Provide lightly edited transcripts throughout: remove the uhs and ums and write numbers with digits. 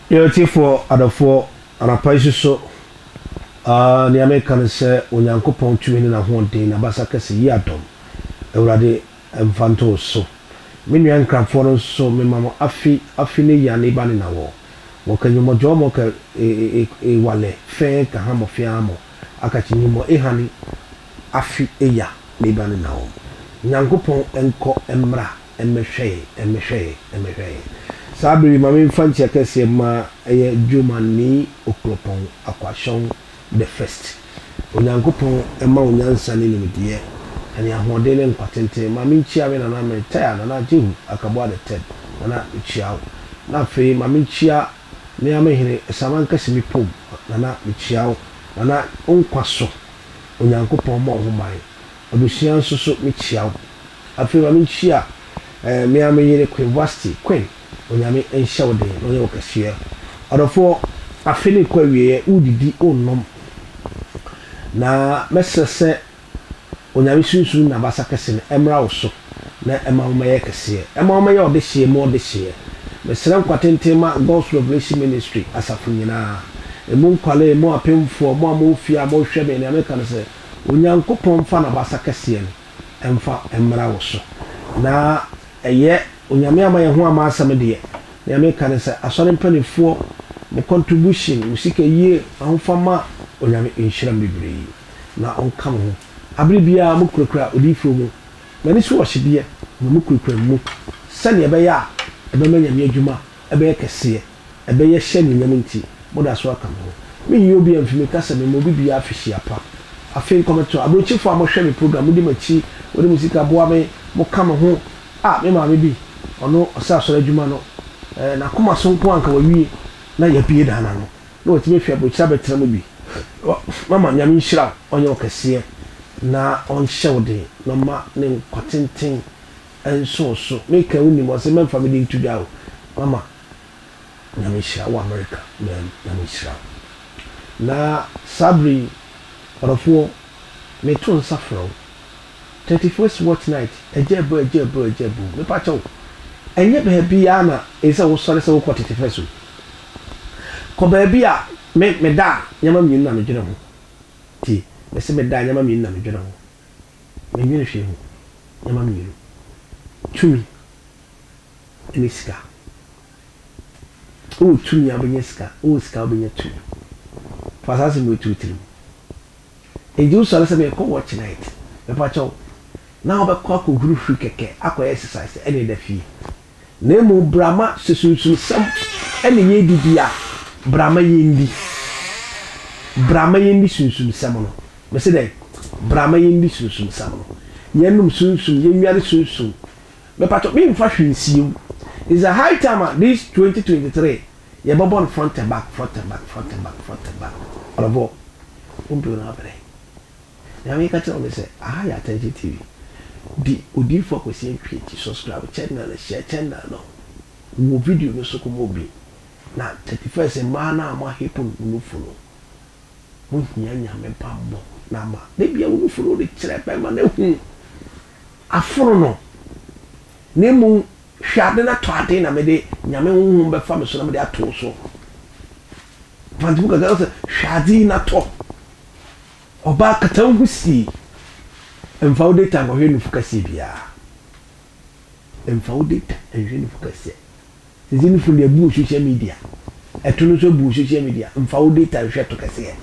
Yɛti for adafo anapaisu so ne American sɛ onyankopɔn tumi ne na hoɔden na basa kɛse yi adom awurade mfanto so me nua nkrafo no so me mama afi ne ya ne ba ne na wo kanyumojo mo ka wale fe ka ha mo fi amo aka chinyimo ehani afi eya ne ba ne na wo nyankopɔn enko emra emehwe sabiri mama mfanchi akese ma eye Jumani Okropon akwashon the first onyankopɔn ema onyansa ne nimdiye ani ahode ne nkwatente mama nchia we na me taya na jehu akabo the third na nchia na fe mama nchia me amehire saman kasimi pom na nchia na onkwaso onyankopɔn ma ho ban abusia nso so nchia afi mama nchia me amehire queen onyame enhya wo de no ye okahye adofo afini kwa wiye udidi onnom na mesese onyame sunsun na basa kese ne emra wo so na ema wo maye kese ema wo maye odehye mo odehye mesere kwatente ma God's Revelation Ministry asafu nyina emu nkwale mo apemfo mo amofia mo hwebe ne ameka ne se onyankopɔn fa na basa kese ne emfa emra wo so na eye onyame ama ye ho ama asam de na me kan se asore mpanifo mo contribution musika yie ahofama onyame enhyira bebre na onka mo abribia mo kurakura odifo mu na ni so wohye mo kurakura mu sane ebe ya ebe manya me adwuma ebe ye kese ebe ye hye ni nyame nti mo da so aka mo me yi obi amfimi kasa me mo bibia afihia pa afin kometo abrochifo amohwe me program mo di machi wo di musika boa me mo ka mo ho me ma me bi ono osa asore adwuma no na koma so nko anka wawie na ya pie dana no na otime hwe abrocha betra mo bi mama nyame nhyira onye okese na onhyewde no ma ne kwatenten enso so make uni mo se memfa me di tudawo mama nyame nhyira wa America nyame nhyira na sabri orofo me to nsafro 31st watch night ejebu me pacho enye be bia na ese wo sore se wo ko 31st ko ba bia me da nyama mi na me dwene ho ti me se me da nyama mi na me dwene ho me nwene hwe ho nyama mi tumi eni sika o tumi abanye sika o sika abanye tumi fasasi mo tutiri eju sore se me ko watch night me pacho na obekwa ko guru free keke akọ exercise ene da fi na mu brama susunsun sam ene ye dibia brama yendi sunsun sam no me se dai brama yendi sunsun sam no yenum sunsun yenware sunsun me pato me mfa hwensiem is a high time this 2023 ye bobon front and back bravo umbi na bere ya me ka tell me say ya attention TV di odi focus yen create subscribe channel share channel no wo video no so ko mobi na 31st ma na ma hepun no follow mo hianya me pambo na ma de bia wo follow de kire pe ma na hu aforo no ne mu hwade na to ade na me de nyame hu be fa me so na me de ato so fanti buka ga hwade na to oba katan husi emfaude tango hwenu fukasi bia emfaude hwenu fukasi zini fu le bu social media etunu so bu social media emfaude ta hwe to kase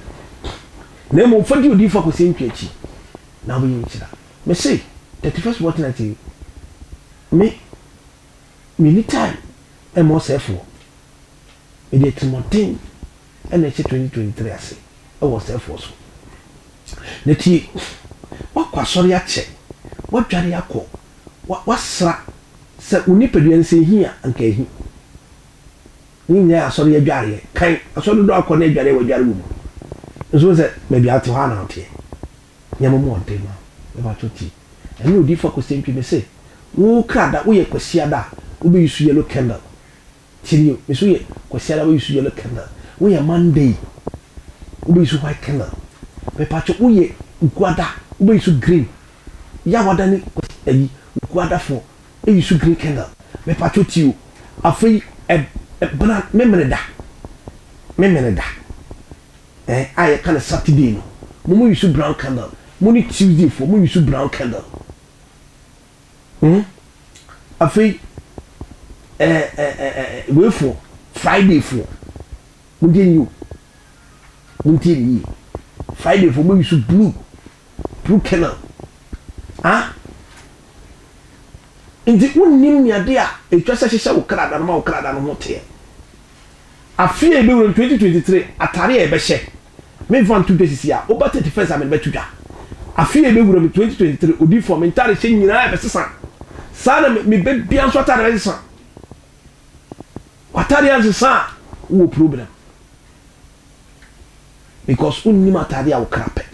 na mo fadi odi fa ko sentwachi na bo yinchira me say 31st what night me ni time e mo sefo e de timotin e na 2023 ase e wo sefo so neti wakwasori ache wadware yakọ wasra se unipadua nse hia anka hi nya asori adware kan asori do akọ na adware wadware wo nso se me bia te ha na ote nyamo mo ote ma e ba choti eni odi fa ko sentwi me se wo krada wo ye kwasia da wo be yusu yellow candle tiri me so ye kwasia da wo yusu yellow candle wo ye Monday wo be yusu white candle me pa cho wo ye guada wo be yusu green ya wada ni ayi guada fo e yusu green candle me pa cho ti o afei bana memre da me meneda I kind of Saturday no mo use brown candle mo ni Tuesday for mo use brown candle afi we for Friday for mo dey you Friday for mo use blue candle Inti unnim ni ade a etwa se hyehyɛ wo krada no ma wo krada no hote afie ebe won 2023 atare e be hye me van 2 days ya oba 31st amen be tudwa afie ebe wura 2023 odi for me ntare hye nyina e be sesa sana me be bia nso atare be sesa atare an sesa wo problem because unnim atare a wo krape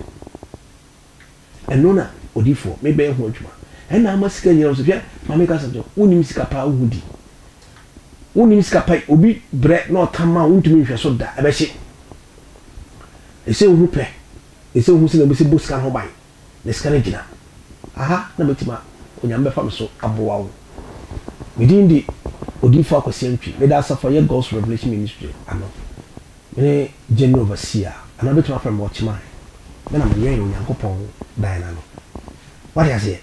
enona odi for me be ho adwuma ena amasika nyina so fia mama ka sajo unim sika pa uhudi unim sika pa obi bre na otama untumi hwe so da ebe hye ese hu pe ese hu sina bese boska ho bai ne sika gina aha na betima onyambe fa so abowa wo medindi odifo akwasi Antwi me da safa ye God's Revelation Ministry ano me general overseer ana betima fa mo chima me na me yen onyankopon dai na no what you say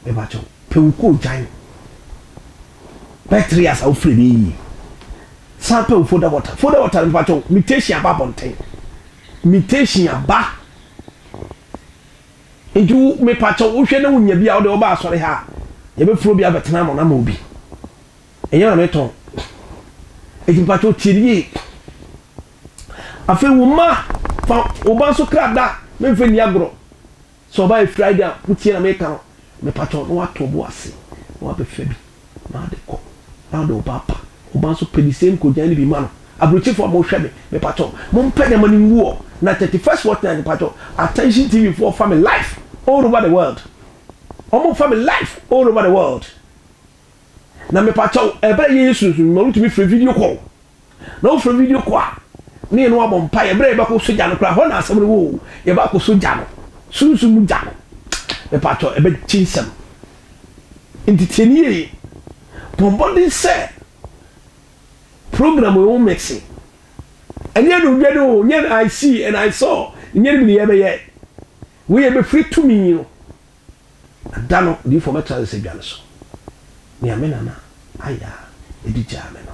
me ba cho pe ko jan bacteria sa ofre bi sample for the water me ba cho mutation aba bonten mutation aba eju me pa cho wo hwe na wonya bia wo de wo ba asore ha ye be furo bia betena mo na ma obi eya na me ton eju pa cho tirie afi wo ma fa wo ba so krada me mfe ni agro so ba Friday utie na me kan me pato no atobo ase no abefa bi na de ko na de obapa oba so pedi same ko jan ni bi ma no abrochi for mo hwe me pato mo mpe na mani wo na 31st what na pato attention TV for family life all over the world almost family life all over the world na me pato ebe ye yesu mo rutumi free video call na free video call ni no abompa ebe ba ko soja no kra ho na asem wo ye ba ko soja no sunsun mu ja me pato ebe chinsem intitenie bombodi se program we mixing and you I see and I saw nyere bi ebe ye we ebe free to me you adano di for metal se dwane so ni amena na aya edi ja me no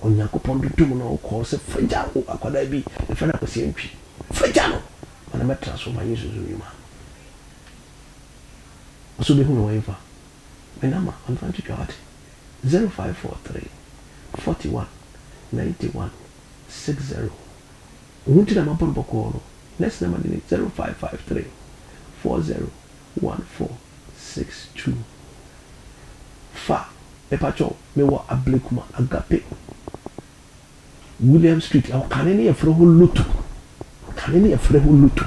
onyankopon dudum no ko se faja o akwada bi e fa na ko se Antwi faja no ana metra so ma yesu zo yuma so be hu no eva menama I'm trying to God 0543 41 91 60 unti na mabon boko no next number ni 0553 40 1462 fa epacho mewa ablekuma agape William Street aw kanene efro ho lutu kanene efro ho lutu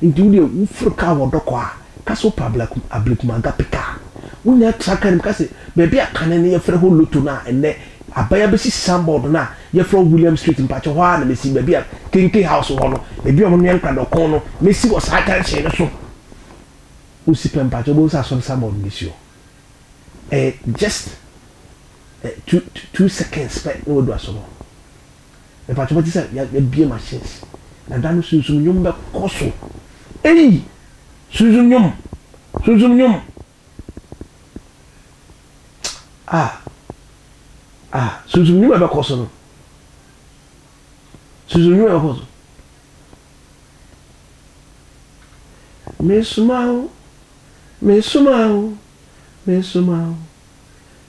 ndi udi ufro ka wodoko a kaso pablakum ablekuma agape ka unya traka nim kase bebi akanene efro ho lutu na enne abaya besi sandboard na yefro William Street mpacho ho na mesi bebi a kinki house ho no ebi o nyen ka dokon no mesi wo sa kan che no so usi mpacho bo sa so sandboard nisio just 2 seconds but no do aso no mpacho bo tisa ya bie machines na danu sunsun nyum be koso sunsun nyum sunsun nyum be koso no sunsun nyum be koso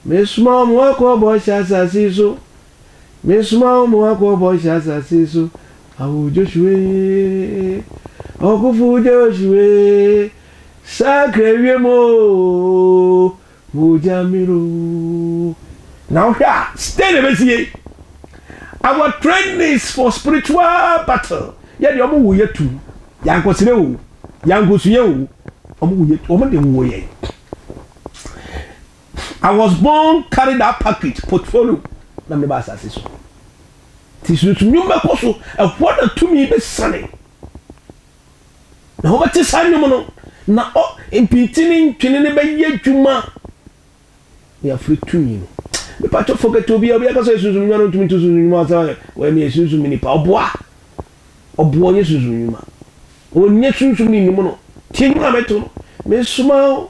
mesumao mwako bosha sasiso mesumao mwako bosha sasiso awu Joshua okufu Joshua sakrewie mo mujamiru now here stay the best. Our training is for spiritual battle ya di omo wo yetu yankosire wo yankosuye wo omo wo yetu omo de wo ye I was born carry that package portfolio na me ba asase so tisu to nyumba koso e what to me be sane na ho bati sanyo no na o impintini twene ne be ye dwuma ya free to me me patch forget to be a sunsun no to sunsun ma when me sunsun mini pa oboa nye sunsun ma onye sunsun ni mu no tie nwa meto me suma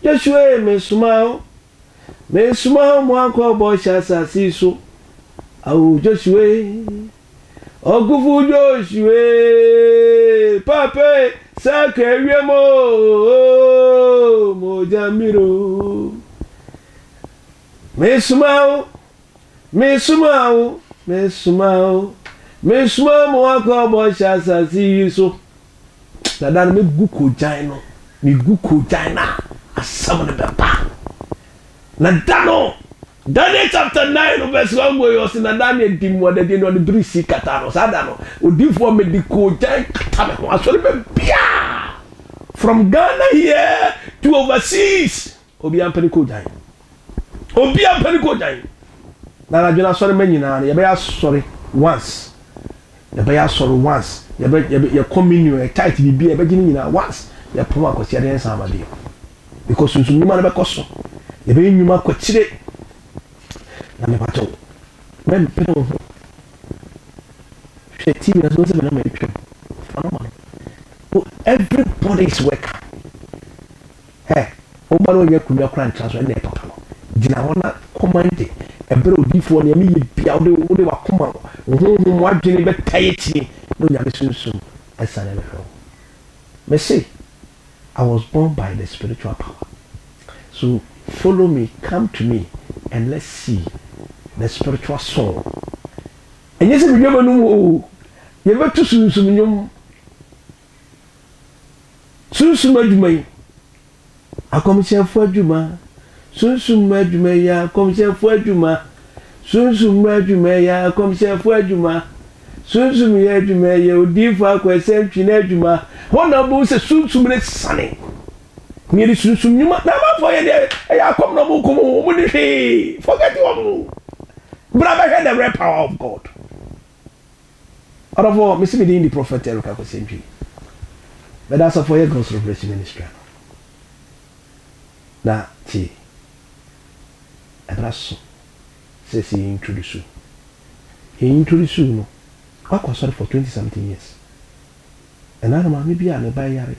Joshua me suma mo akọ bo shasa siso awu Joshua ogufu Joshua pape sakewie mo jamiro me suma mo akọ bo shasa siso dada me guko jan no me guko jan na asam ne beba na dano Daniel chapter 9 verse 1 go yo na Daniel dim wo de no de brisi kata no sa da no odifo me di ko jan kata me ho asori be bia from Ghana here to overseas obi ampani ko jan na la jona sori manyina ye be ya sori once ye communion e tight bi bia e be gini nyina once ye poma ko sia den sama bi because sunsun nyuma na be koso ye be nyuma ko chire na me pato men pedo she TV na so se na me twa phenomenal everybody is working o ba no nya kunya kran transfer na papa no dina wona command e be odifo na me ye bia o de wa koma mo adwene be taye chi no nya me sunsun esa na me ho me say I was born by the spiritual power. So follow me, come to me, and let's see the spiritual soul. And yes, we never know. You ever to Sunsum Majumay. I come here for Juma. Sunsum Majumaya, come here for Juma. Sunsum Majumaya, come here for Juma. Sunsum Majumaya, Diva, Question, Chinejuma. Honorable says Sunsum Sunny. Nearly Sunsum, you might never for you. I come no more. Forget you. But I had the rare power of God. Out of all, Miss Medin, the prophet Eric, I was saying, but that's a for your God's revelation ministry. Now, see, a brasso says he introduced you. He introduced you, no. I was sorry for 20-something years. And I don't know, maybe I'm a buy area.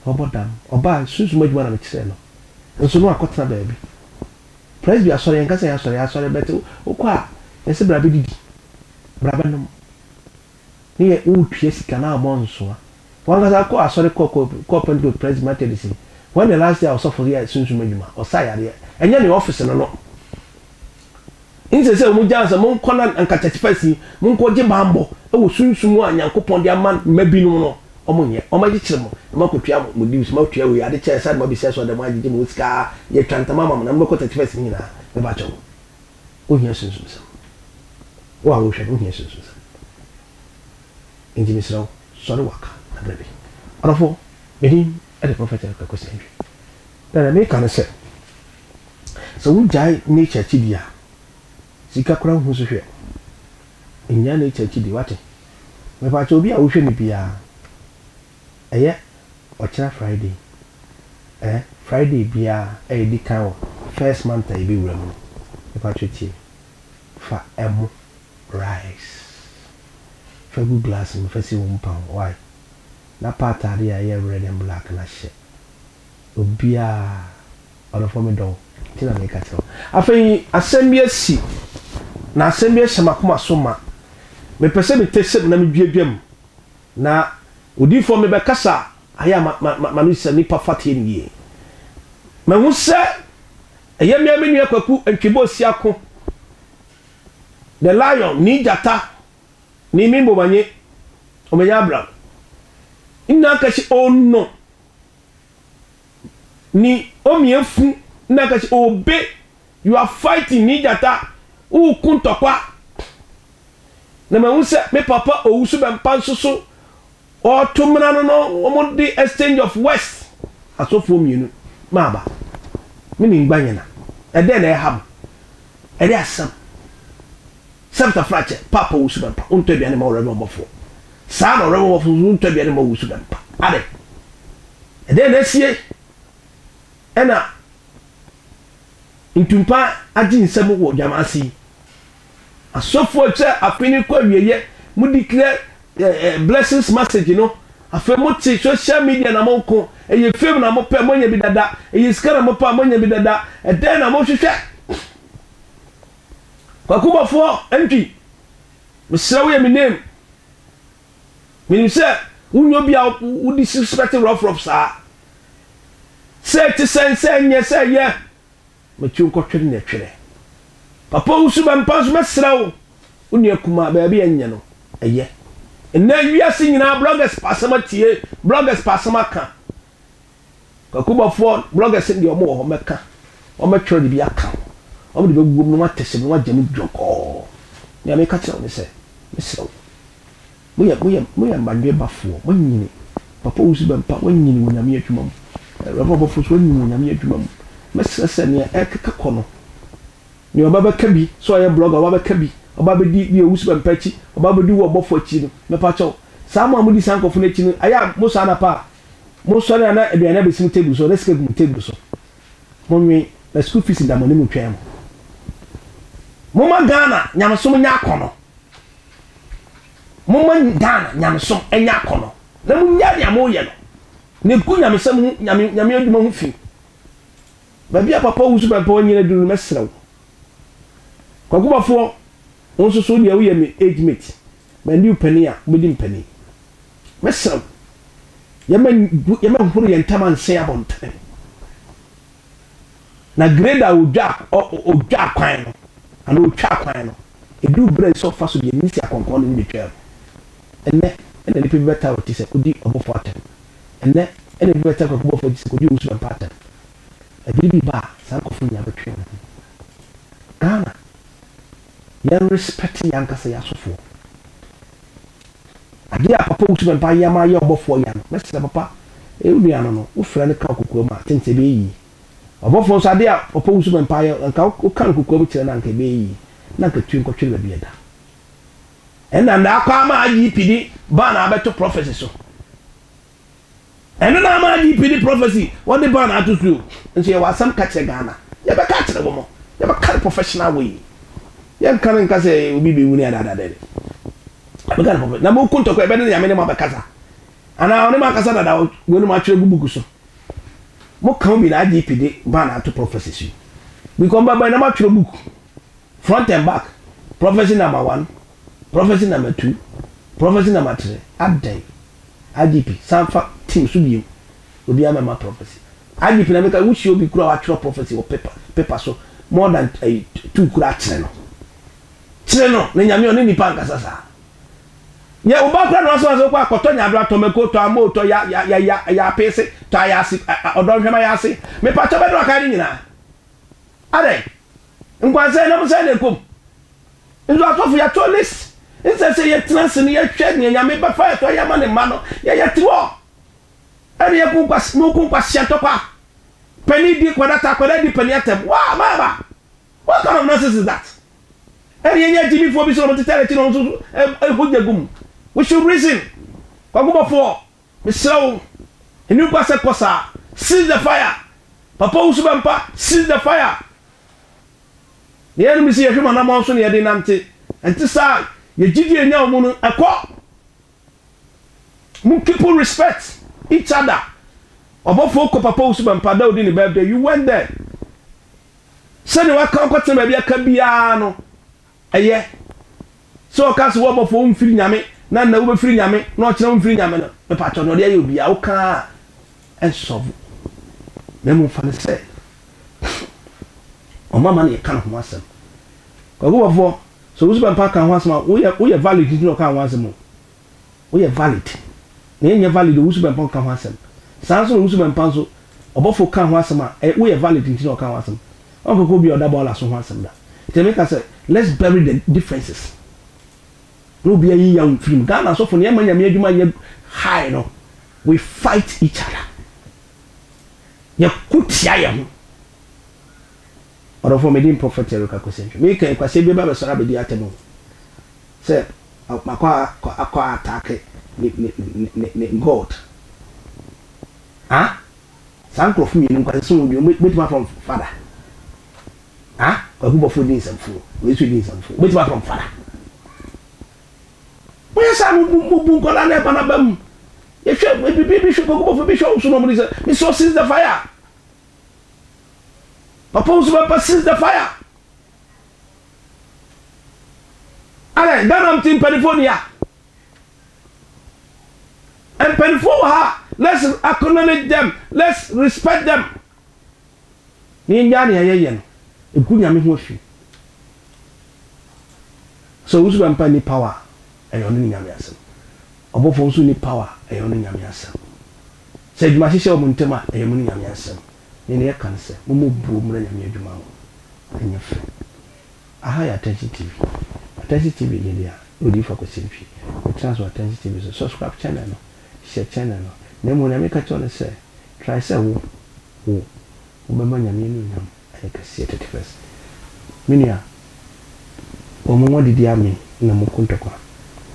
Or bottom, or buy, soon to make one of it. And so no, I got some baby. Praise be sorry, and can say I'm sorry, but oh, qua, and say, Brabby, Brabanum. Near old Pies canal monsoon. One as I call, sorry, corporate to praise my tendency. When the last day I was off for the soon to make or sire, and then the office and no. In the same Mujans among Conan and Catachpesi, Munko Jimambo, oh, soon to one young coupon their man, maybe no. Omonya omagichiremo makotua mo di usma otua we ade che side mo bi se so de mo agije mo sika ye twanta mama na mo ko 35 nyina me ba cho o hia sunsun sam wa wo hwe o hia sunsun sam inji misro so waka na brebi arafo mehin e de prophet ka ko senwi na me kan se so wo jai nature chi bia sika kura hu so hwe enya nature chi di wate me ba cho bia wo hwe ni bia Ochina Friday. Friday bia di kan first month I be wura if I treat fa emu rice. Fa good glass me fa si wo pound why? Na part ade a red and black na she. Obia ono for me don. Tina me ka tell. Afei assembly si. Na assembly shamakoma soma. Me pese me tese na me duaduam. Na odi for me be kasa aya manisa ni pafate ni ma hu se eya mi amenu akwaku antwebo siako the lion ni jata ni mimbo banye omenya abra ina kashi ono ni omiefu na kashi obe you are fighting ni jata u kuntokwa na ma hu se me papa Owusu Bempah so or tumna no omo the exchange of west asofo mienu maaba mini gbanyana e de na e ham e de asam sabta frache papa Owusu Bempah unto bia ne ma Rev Obofour sa na Rev Obofour unto bia ne ma Owusu Bempah ade. 'Ede na sie ena ntumpa agye nsɛm wɔ dwamase asɔfo che afini kwa wieye mu declare blessings message no afa mu te social media na mo ko eye fame na mo pɛ mo nya bi dada eye sika na mo pa mo nya bi dada ɛdɛn na mo hwehwɛ Obofour Antwi mesra wo ye me name menim sɛ wonyo bia wo disrespect rough saa sɛ te sɛ nye sɛ ye me twu nkɔtwere na twere papa Owusu Bempah so mesra wo woni akuma ba bia enye no eye na wiase nyina bloggers pasama tie bloggers pasama ka Obofour bloggers ndi omo wo meka o metwere bi aka o de begum no matese no agye dwoko ya me ka kire wo se mesra moye mbandwe bafo monyini papa Owusu Bempah wonyini wonyame adwuma mu Rev Obofour so wonyini wonyame adwuma mu mesra se ne ekeka kono ni obaba ka bi so ye blogger obaba ka bi obaba di bi Owusu Bempah chi obaba di wo Obofour chi no me pa cho sama amudi sankofo na chi no aya mo so na pa mo so na aduane besim table so let's go table so monwe na school fees nda money mu twem mo ma Ghana nyamsom nya akono mo ma Ghana nyamsom enya akono na mo nya ya mo ye no ne ku nyamsam nyame aduma hu fi ba bia papa Owusu Bempah onyina duru mesrew Obofour onso so dia wo ye me age mate ma ndi upani a mo di mpani mesrew yema huru ye ntaman se abontan na grade a odwa kwan no ana otwa kwan no edu bre so fa so de nisi akonkon no bi twa enne ni pe beta oti se kodi Obofour atem enne ni beta ko Obofour di se kodi Owusu Bempah atem bi ba san ko fu nya betwe Ghana ya respect yanka se yasofo ade a papa Owusu Bempah ya ma ya Obofour ya no mesra papa e unu ano no wo fra ne ka kokoro ma tente be yi Obofour so ade a papa Owusu Bempah ya nka wo kan kokoro mu kire na nka be yi na nka tuen ko twere be da ena nda kwa ma GPD ba na abeto prophecy so ena na ma GPD prophecy what the ban atutu nso ye wasam ka kire Ghana ye be ka kire wo mo ye be ka professional way ye kan nka se obi be wuni ada dede abega na na mo kunto ko ebe ne yame ne ma bekaza ana one ma kasa dada wonu ma twere bubuku so mo kan bi na GPD ba na atu prophecy so because baba na ma twere book front and back prophecy number 1 prophecy number 2 prophecy number 3 adai IGP sanfa team so bi obi ama ma prophecy IGP na meka wuchi obi kura wa twere prophecy o paper so more than 2 kura kire no na nyame oni nipa nkasa sa ye oba kura no so kwa akoto nya do atomeko to amo to ya pese to ayasi odon hwema yasi me pa to be do aka ni nyina ade nkwanse na mo se na kom nzo atofu ya to list nse ye trans ni ye hwe ni nyame ba fa to ya ma ne ma no ye tiwo ade ye ku kwas mo ku kwas ya to kwa pani di kwa data kwa di pani atem wa mama what kind of nonsense is that ade ye jibi fo bi so mo tete ti no so hojagum we should reason Obofour misraw enu kwase kosa seize the fire papa Owusu Bempah seize the fire the enemy see hwema na mo so ne ye de nante enti sa ye gidi enya omu no akọ mu people respect each other Obofour ko papa Owusu Bempah da odi ni birthday you went there say ne wa kan ko tem bia ka bia no eye so ka so Obofour mfiri nyame na na wo be firi nyame na o kire wo mfiri nyame no me pa cho no de ayo bia wo ka enso me mu fa ne se o mama ne kan ho asem Obofour so Owusu Bempah kan ho asem wo ye valid no kan ho asem wo ye valid na ye valid Owusu Bempah kan ho asem san so Owusu Bempah so Obofour kan ho asem wo ye valid no kan ho asem on ko bi oda bola so ho asem da te make us let's bury the differences no be ayi young film Ghana so for ne ma nyame adwuma ye high no we fight each other ye kutia ye ho Obofour medin prophet Erica Kosencho me kan kwase bi ba be sora be di atemo se akwa attack ni God sankrofo mi nkwase so bi metima from father Obofour din samfo we so din samfo we ti from fara we sa mu kola na ba na bam ye hwe bi hwe Obofour bi hwe so no mo say me so seize the fire papa Owusu Bempah seize the fire ale ganam tin California and before her let's acknowledge them let's respect them ni nyane ayeye no ekunya me ho afi so Owusu Bempah ni power ayo no nyame asem Obofour nso ni power ayo no nyame asem se djuma hihye o muntema ayo no nyame asem ni ne kan se mo bu mu nyame adwuma ho anya fe aha ya Antwi TV ni dia odi fa ko simpi o transfer Antwi TV so subscribe channel no share channel no na mo na me ka chone se try se wo be ma nyame ni nyam ay ka se 31st minia o mo wadi dia me na mo kunta kwa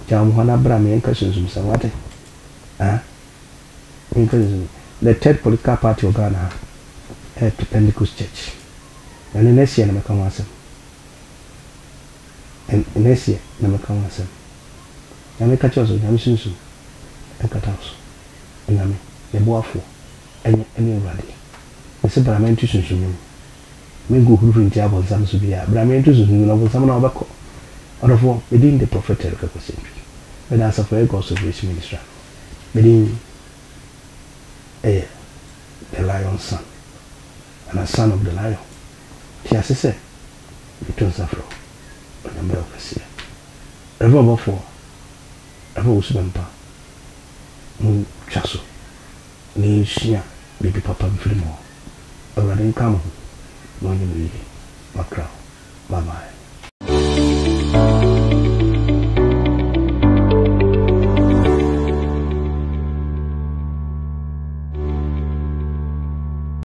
ja mo na bra me enka sunzum sa wate the third political party of Ghana at Pentecost Church and next year na me kan wasem and next year na me kan wasem na me ka chozo nyame sunzum enkata so nyame ne boafo ene urade ese bramentu sunzum me go huru nti abonsam so bia bramentu sunzum na abonsam na obako orofo within the prophetic record when as for God's of Rich minister within the lion's son and a son of the lion she has said it was afro number of us here Rev Obofour Rev Owusu Bempah mu chaso ni shia baby papa bi frimo awurade nka mo no nyi mi makra bye bye